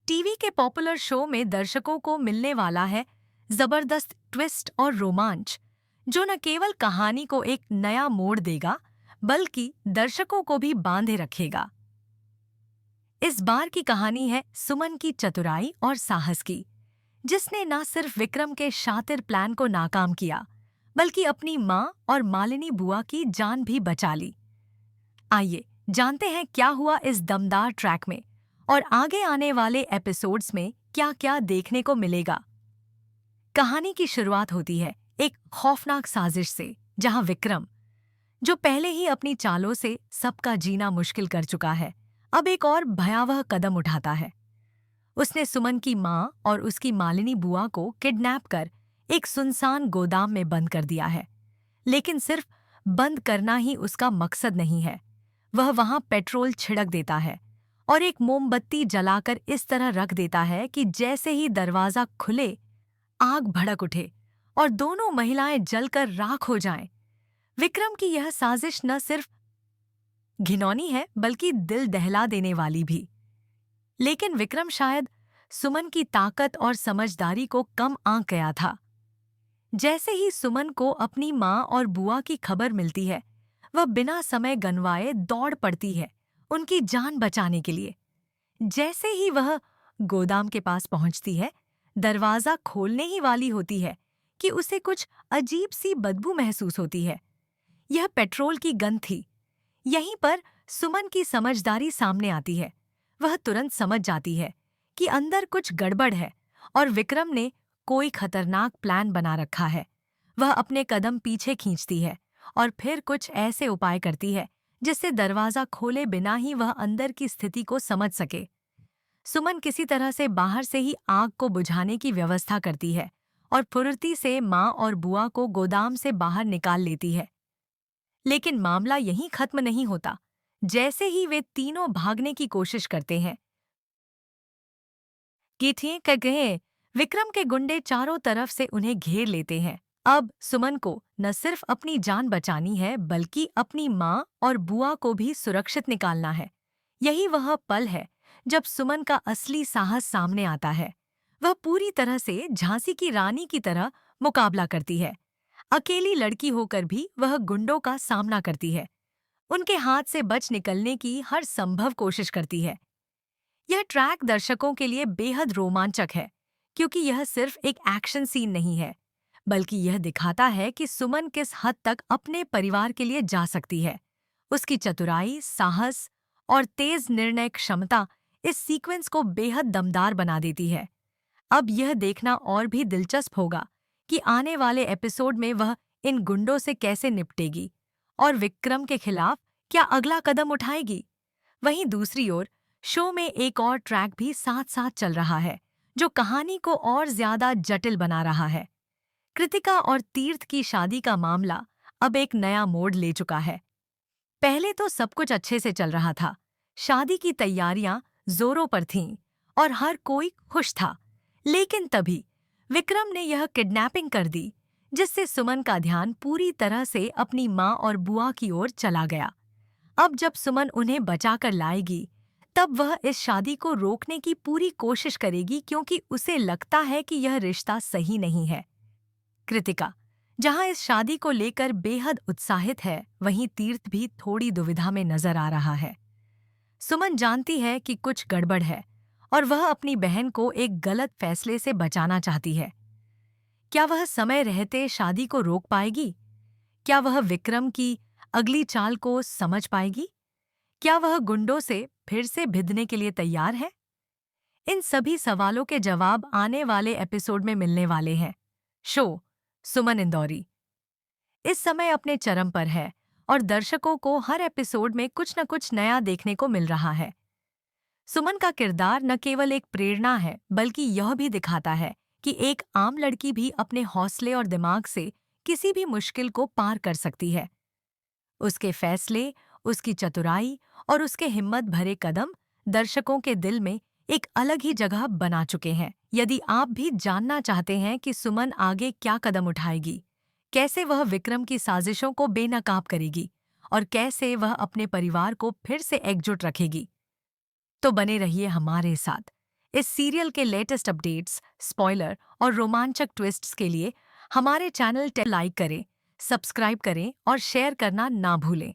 TV के popular show में दर्शकों को मिलने वाला है जबरदस्त ट्विस्ट और रोमांच, जो न केवल कहानी को एक नया मोड़ देगा, बल्कि दर्शकों को भी बांधे रखेगा। इस बार की कहानी है सुमन की चतुराई और साहस की, जिसने न सिर्फ विक्रम के शातिर प्लान को नाकाम किया, बल्कि अपनी मां और मालिनी बुआ की जान भी बचा ली। आइए जानते हैं क्या हुआ इस दमदार ट्रैक में और आगे आने वाले एपिसोड्स में क्या-क्या देखने को मिलेगा। कहानी की शुरुआत होती है एक खौफनाक साजिश से, जहां विक्रम, जो पहले ही अपनी चालों से सबका जीना मुश्किल कर चुका है, अब एक और भयावह कदम उठाता है। उसने सुमन की मां और उसकी मालिनी बुआ को किडनैप कर एक सुनसान गोदाम में बंद कर दिया है। लेकिन सिर्फ बंद करना ही उसका मकसद नहीं है। वह वहां पेट्रोल छिड़क देता है और एक मोमबत्ती जलाकर इस तरह रख देता है कि जैसे ही दरवाजा खुले, आग भड़क उठे और दोनों महिलाएं जलकर राख हो जाएं। विक्रम की यह साजिश न सिर्फ घिनौनी है, बल्कि दिल दहला देने वाली भी। लेकिन विक्रम शायद सुमन की ताकत और समझदारी को कम आंक गया था। जैसे ही सुमन को अपनी मां और बुआ की खबर मिलती है, वह बिना समय गंवाए दौड़ पड़ती है उनकी जान बचाने के लिए। जैसे ही वह गोदाम के पास पहुंचती है, दरवाजा खोलने ही वाली होती है कि उसे कुछ अजीब सी बदबू महसूस होती है। यह पेट्रोल की गंध थी। यहीं पर सुमन की समझदारी सामने आती है। वह तुरंत समझ जाती है कि अंदर कुछ गड़बड़ है और विक्रम ने कोई खतरनाक प्लान बना रखा है। वह अपने कदम पीछे खींचती है और फिर कुछ ऐसे उपाय करती है जिससे दरवाजा खोले बिना ही वह अंदर की स्थिति को समझ सके। सुमन किसी तरह से बाहर से ही आग को बुझाने की व्यवस्था करती है और फुर्ती से मां और बुआ को गोदाम से बाहर निकाल लेती है। लेकिन मामला यहीं खत्म नहीं होता। जैसे ही वे तीनों भागने की कोशिश करते हैं कि ठीक कह गए, विक्रम के गुंडे चारों तरफ से उन्हें घेर लेते हैं। अब सुमन को न सिर्फ अपनी जान बचानी है, बल्कि अपनी मां और बुआ को भी सुरक्षित निकालना है। यही वह पल है जब सुमन का असली साहस सामने आता है। वह पूरी तरह से झांसी की रानी की तरह मुकाबला करती है। अकेली लड़की होकर भी वह गुंडों का सामना करती है, उनके हाथ से बच निकलने की हर संभव कोशिश करती है। यह ट्रैक दर्शकों के लिए बेहद रोमांचक है, क्योंकि यह सिर्फ एक एक्शन सीन नहीं है, बल्कि यह दिखाता है कि सुमन किस हद तक अपने परिवार के लिए जा सकती है। उसकी चतुराई, साहस और तेज निर्णय क्षमता इस सीक्वेंस को बेहद दमदार बना देती है। अब यह देखना और भी दिलचस्प होगा कि आने वाले एपिसोड में वह इन गुंडों से कैसे निपटेगी और विक्रम के खिलाफ क्या अगला कदम उठाएगी। वहीं दूसरी ओर शो में एक और ट्रैक भी साथ साथ चल रहा है, जो कहानी को और ज्यादा जटिल बना रहा है। कृतिका और तीर्थ की शादी का मामला अब एक नया मोड़ ले चुका है। पहले तो सब कुछ अच्छे से चल रहा था। शादी की तैयारियां जोरों पर थीं और हर कोई खुश था। लेकिन तभी विक्रम ने यह किडनैपिंग कर दी, जिससे सुमन का ध्यान पूरी तरह से अपनी मां और बुआ की ओर चला गया। अब जब सुमन उन्हें बचाकर लाएगी, तब वह इस शादी को रोकने की पूरी कोशिश करेगी, क्योंकि उसे लगता है कि यह रिश्ता सही नहीं है। कृतिका, जहां इस शादी को लेकर बेहद उत्साहित है, वहीं तीर्थ भी थोड़ी दुविधा में नजर आ रहा है। सुमन जानती है कि कुछ गड़बड़ है और वह अपनी बहन को एक गलत फैसले से बचाना चाहती है। क्या वह समय रहते शादी को रोक पाएगी? क्या वह विक्रम की अगली चाल को समझ पाएगी? क्या वह गुंडों से फिर से भिड़ने के लिए तैयार है? इन सभी सवालों के जवाब आने वाले एपिसोड में मिलने वाले हैं। शो सुमन इंदौरी इस समय अपने चरम पर है और दर्शकों को हर एपिसोड में कुछ न कुछ नया देखने को मिल रहा है। सुमन का किरदार न केवल एक प्रेरणा है, बल्कि यह भी दिखाता है कि एक आम लड़की भी अपने हौसले और दिमाग से किसी भी मुश्किल को पार कर सकती है। उसके फैसले, उसकी चतुराई और उसके हिम्मत भरे कदम दर्शकों के दिल में एक अलग ही जगह बना चुके हैं। यदि आप भी जानना चाहते हैं कि सुमन आगे क्या कदम उठाएगी, कैसे वह विक्रम की साजिशों को बेनकाब करेगी और कैसे वह अपने परिवार को फिर से एकजुट रखेगी, तो बने रहिए हमारे साथ। इस सीरियल के लेटेस्ट अपडेट्स, स्पॉइलर और रोमांचक ट्विस्ट्स के लिए हमारे चैनल लाइक करें, सब्सक्राइब करें और शेयर करना ना भूलें।